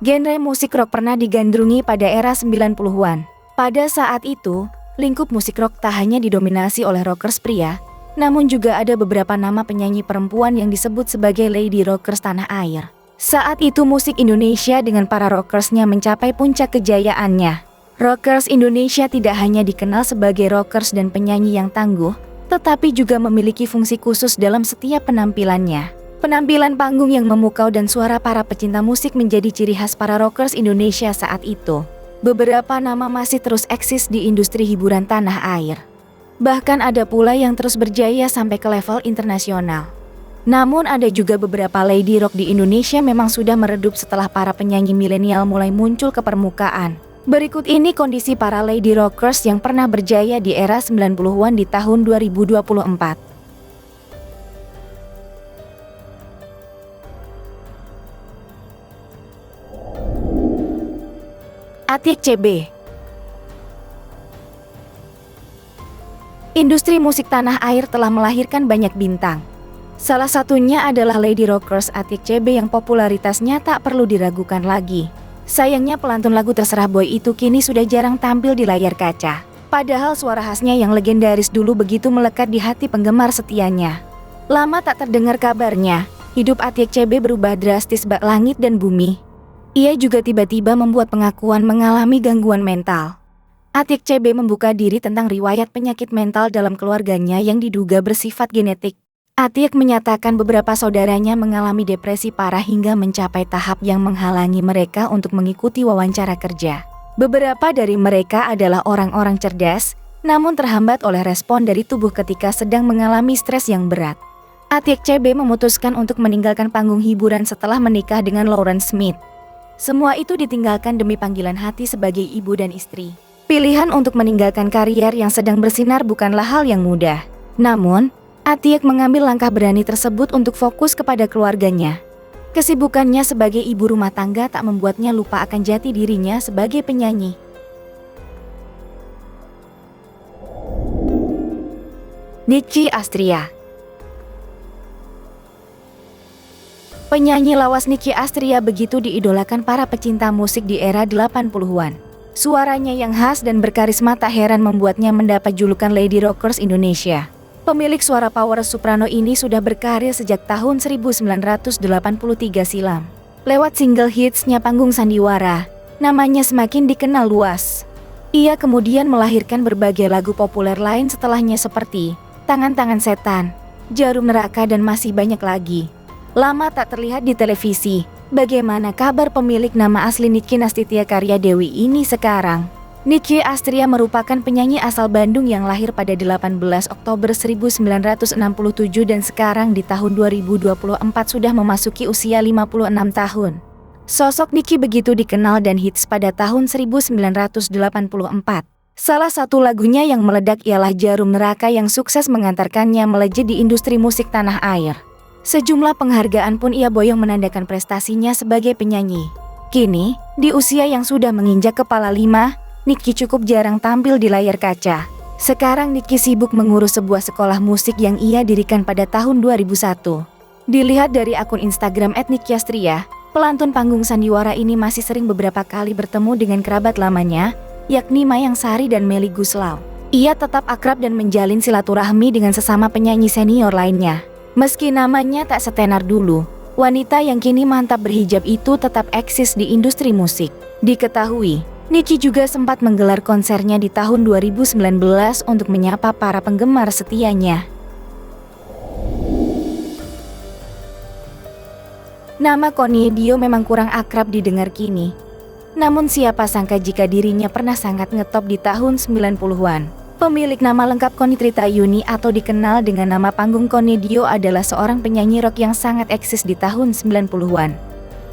Genre musik rock pernah digandrungi pada era 90-an. Pada saat itu, lingkup musik rock tak hanya didominasi oleh rockers pria, namun juga ada beberapa nama penyanyi perempuan yang disebut sebagai lady rockers tanah air. Saat itu musik Indonesia dengan para rockersnya mencapai puncak kejayaannya. Rockers Indonesia tidak hanya dikenal sebagai rockers dan penyanyi yang tangguh, tetapi juga memiliki fungsi khusus dalam setiap penampilannya. Penampilan panggung yang memukau dan suara para pecinta musik menjadi ciri khas para rockers Indonesia saat itu. Beberapa nama masih terus eksis di industri hiburan tanah air. Bahkan ada pula yang terus berjaya sampai ke level internasional. Namun ada juga beberapa lady rock di Indonesia memang sudah meredup setelah para penyanyi milenial mulai muncul ke permukaan. Berikut ini kondisi para lady rockers yang pernah berjaya di era 90-an di tahun 2024. Atiek CB. Industri musik tanah air telah melahirkan banyak bintang. Salah satunya adalah lady rockers Atiek CB yang popularitasnya tak perlu diragukan lagi. Sayangnya pelantun lagu Terserah Boy itu kini sudah jarang tampil di layar kaca. Padahal suara khasnya yang legendaris dulu begitu melekat di hati penggemar setianya. Lama tak terdengar kabarnya, hidup Atiek CB berubah drastis bak langit dan bumi. Ia juga tiba-tiba membuat pengakuan mengalami gangguan mental. Atiek CB membuka diri tentang riwayat penyakit mental dalam keluarganya yang diduga bersifat genetik. Atiek menyatakan beberapa saudaranya mengalami depresi parah hingga mencapai tahap yang menghalangi mereka untuk mengikuti wawancara kerja. Beberapa dari mereka adalah orang-orang cerdas, namun terhambat oleh respon dari tubuh ketika sedang mengalami stres yang berat. Atiek CB memutuskan untuk meninggalkan panggung hiburan setelah menikah dengan Lawrence Smith. Semua itu ditinggalkan demi panggilan hati sebagai ibu dan istri. Pilihan untuk meninggalkan karier yang sedang bersinar bukanlah hal yang mudah. Namun, Atiek mengambil langkah berani tersebut untuk fokus kepada keluarganya. Kesibukannya sebagai ibu rumah tangga tak membuatnya lupa akan jati dirinya sebagai penyanyi. Nicky Astria. Penyanyi lawas Nicky Astria begitu diidolakan para pecinta musik di era 80-an. Suaranya yang khas dan berkarisma tak heran membuatnya mendapat julukan Lady Rockers Indonesia. Pemilik suara power soprano ini sudah berkarir sejak tahun 1983 silam. Lewat single hitsnya panggung sandiwara, namanya semakin dikenal luas. Ia kemudian melahirkan berbagai lagu populer lain setelahnya seperti Tangan-Tangan Setan, Jarum Neraka dan masih banyak lagi. Lama tak terlihat di televisi, bagaimana kabar pemilik nama asli Nicky Nastitya Karya Dewi ini sekarang? Nicky Astria merupakan penyanyi asal Bandung yang lahir pada 18 Oktober 1967 dan sekarang di tahun 2024 sudah memasuki usia 56 tahun. Sosok Nicky begitu dikenal dan hits pada tahun 1984. Salah satu lagunya yang meledak ialah Jarum Neraka yang sukses mengantarkannya melejit di industri musik tanah air. Sejumlah penghargaan pun ia boyong menandakan prestasinya sebagai penyanyi. Kini, di usia yang sudah menginjak kepala 5, Nicky cukup jarang tampil di layar kaca. Sekarang Nicky sibuk mengurus sebuah sekolah musik yang ia dirikan pada tahun 2001. Dilihat dari akun Instagram @nikyastria, pelantun panggung sandiwara ini masih sering beberapa kali bertemu dengan kerabat lamanya, yakni Mayang Sari dan Melly Guslau. Ia tetap akrab dan menjalin silaturahmi dengan sesama penyanyi senior lainnya. Meski namanya tak setenar dulu, wanita yang kini mantap berhijab itu tetap eksis di industri musik. Diketahui, Nicky juga sempat menggelar konsernya di tahun 2019 untuk menyapa para penggemar setianya. Nama Connie Dio memang kurang akrab didengar kini. Namun siapa sangka jika dirinya pernah sangat ngetop di tahun 90-an. Pemilik nama lengkap Connie Tritayuni atau dikenal dengan nama panggung Connie Dio adalah seorang penyanyi rock yang sangat eksis di tahun 90-an.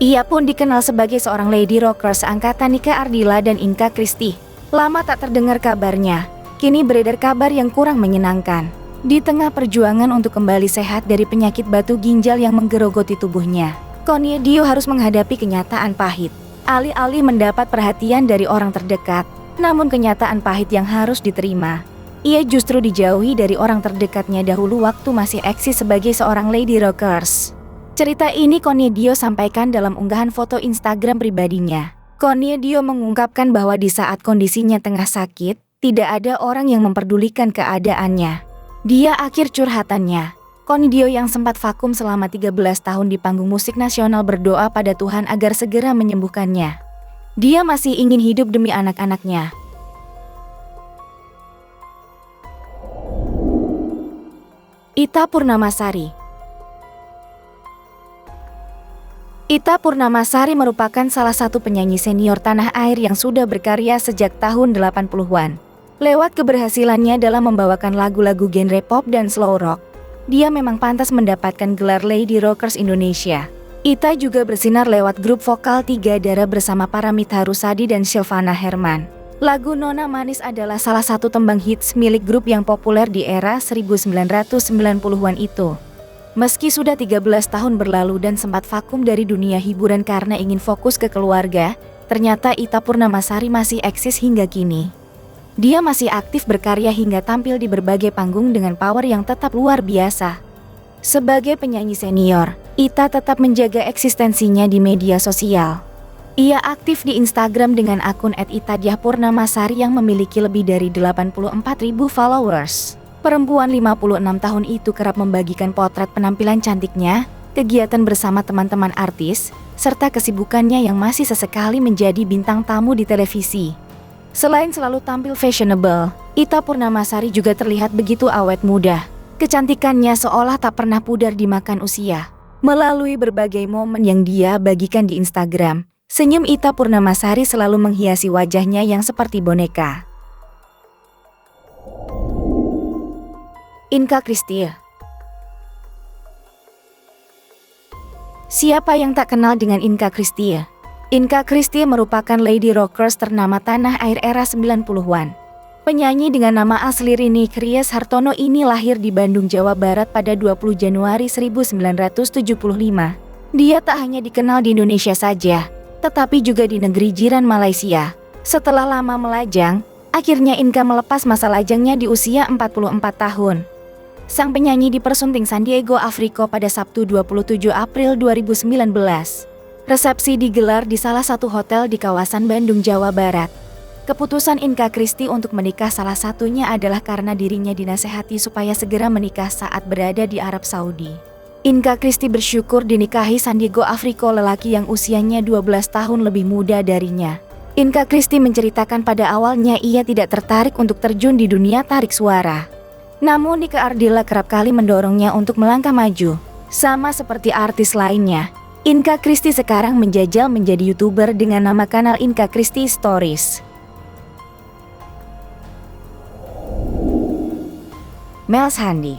Ia pun dikenal sebagai seorang lady rockers angkatan Nika Ardila dan Inka Christie. Lama tak terdengar kabarnya, kini beredar kabar yang kurang menyenangkan. Di tengah perjuangan untuk kembali sehat dari penyakit batu ginjal yang menggerogoti tubuhnya, Connie Dio harus menghadapi kenyataan pahit. Alih-alih mendapat perhatian dari orang terdekat, namun kenyataan pahit yang harus diterima. Ia justru dijauhi dari orang terdekatnya dahulu waktu masih eksis sebagai seorang lady rockers. Cerita ini Connie sampaikan dalam unggahan foto Instagram pribadinya. Connie mengungkapkan bahwa di saat kondisinya tengah sakit, tidak ada orang yang memperdulikan keadaannya. Dia akhir curhatannya. Connie yang sempat vakum selama 13 tahun di panggung musik nasional berdoa pada Tuhan agar segera menyembuhkannya. Dia masih ingin hidup demi anak-anaknya. Ita Purnamasari. Ita Purnamasari merupakan salah satu penyanyi senior tanah air yang sudah berkarya sejak tahun 80-an. Lewat keberhasilannya dalam membawakan lagu-lagu genre pop dan slow rock, dia memang pantas mendapatkan gelar Lady Rockers Indonesia. Ita juga bersinar lewat grup vokal Tiga Dara bersama Paramitha Rusady dan Sylvana Herman. Lagu Nona Manis adalah salah satu tembang hits milik grup yang populer di era 1990-an itu. Meski sudah 13 tahun berlalu dan sempat vakum dari dunia hiburan karena ingin fokus ke keluarga, ternyata Ita Purnamasari masih eksis hingga kini. Dia masih aktif berkarya hingga tampil di berbagai panggung dengan power yang tetap luar biasa. Sebagai penyanyi senior, Ita tetap menjaga eksistensinya di media sosial. Ia aktif di Instagram dengan akun @itadiahpurnamasari yang memiliki lebih dari 84.000 followers. Perempuan 56 tahun itu kerap membagikan potret penampilan cantiknya, kegiatan bersama teman-teman artis, serta kesibukannya yang masih sesekali menjadi bintang tamu di televisi. Selain selalu tampil fashionable, Ita Purnamasari juga terlihat begitu awet muda. Kecantikannya seolah tak pernah pudar dimakan usia. Melalui berbagai momen yang dia bagikan di Instagram, senyum Ita Purnamasari selalu menghiasi wajahnya yang seperti boneka. Inka Christie. Siapa yang tak kenal dengan Inka Christie? Inka Christie merupakan Lady Rockers ternama tanah air era 90-an. Penyanyi dengan nama asli Rini Kries Hartono ini lahir di Bandung, Jawa Barat pada 20 Januari 1975. Dia tak hanya dikenal di Indonesia saja, tetapi juga di negeri jiran Malaysia. Setelah lama melajang, akhirnya Inka melepas masa lajangnya di usia 44 tahun. Sang penyanyi dipersunting San Diego, Afrika pada Sabtu 27 April 2019. Resepsi digelar di salah satu hotel di kawasan Bandung, Jawa Barat. Keputusan Inka Christie untuk menikah salah satunya adalah karena dirinya dinasehati supaya segera menikah saat berada di Arab Saudi. Inka Christie bersyukur dinikahi San Diego, Afrika, lelaki yang usianya 12 tahun lebih muda darinya. Inka Christie menceritakan pada awalnya ia tidak tertarik untuk terjun di dunia tarik suara. Namun Nika Ardila kerap kali mendorongnya untuk melangkah maju. Sama seperti artis lainnya, Inka Christie sekarang menjajal menjadi YouTuber dengan nama kanal Inka Christie Stories. Mel Shandy.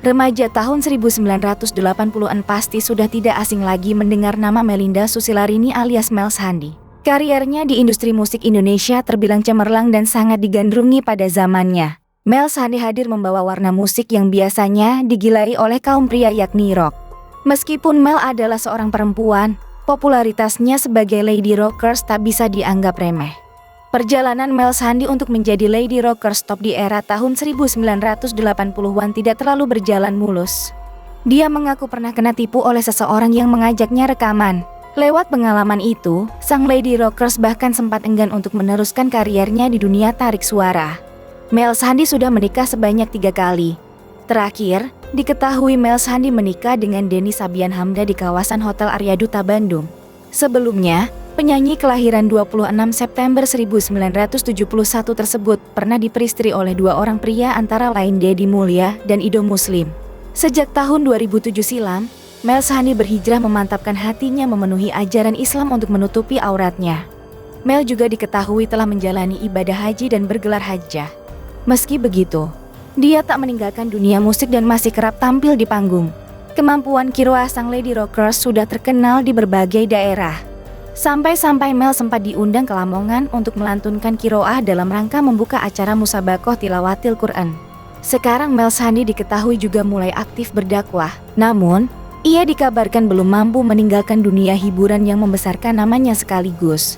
Remaja tahun 1980-an pasti sudah tidak asing lagi mendengar nama Melinda Susilarini alias Mel Shandy. Kariernya di industri musik Indonesia terbilang cemerlang dan sangat digandrungi pada zamannya. Mel Shandy hadir membawa warna musik yang biasanya digilai oleh kaum pria yakni rock. Meskipun Mel adalah seorang perempuan, popularitasnya sebagai Lady Rockers tak bisa dianggap remeh. Perjalanan Mel Shandy untuk menjadi Lady Rockers top di era tahun 1980-an tidak terlalu berjalan mulus. Dia mengaku pernah kena tipu oleh seseorang yang mengajaknya rekaman. Lewat pengalaman itu, sang Lady Rockers bahkan sempat enggan untuk meneruskan kariernya di dunia tarik suara. Mel Shandy sudah menikah sebanyak 3 kali. Terakhir, diketahui Mel Shandy menikah dengan Denny Sabian Hamda di kawasan Hotel Arya Duta Bandung. Sebelumnya, penyanyi kelahiran 26 September 1971 tersebut pernah diperistri oleh 2 orang pria antara lain Deddy Mulya dan Ido Muslim. Sejak tahun 2007 silam, Mel Shandy berhijrah memantapkan hatinya memenuhi ajaran Islam untuk menutupi auratnya. Mel juga diketahui telah menjalani ibadah haji dan bergelar hajjah. Meski begitu, dia tak meninggalkan dunia musik dan masih kerap tampil di panggung. Kemampuan kiroah sang Lady Rockers sudah terkenal di berbagai daerah. Sampai-sampai Mel sempat diundang ke Lamongan untuk melantunkan kiroah dalam rangka membuka acara musabakoh tilawatil Quran. Sekarang Mel Shandy diketahui juga mulai aktif berdakwah. Namun, ia dikabarkan belum mampu meninggalkan dunia hiburan yang membesarkan namanya sekaligus.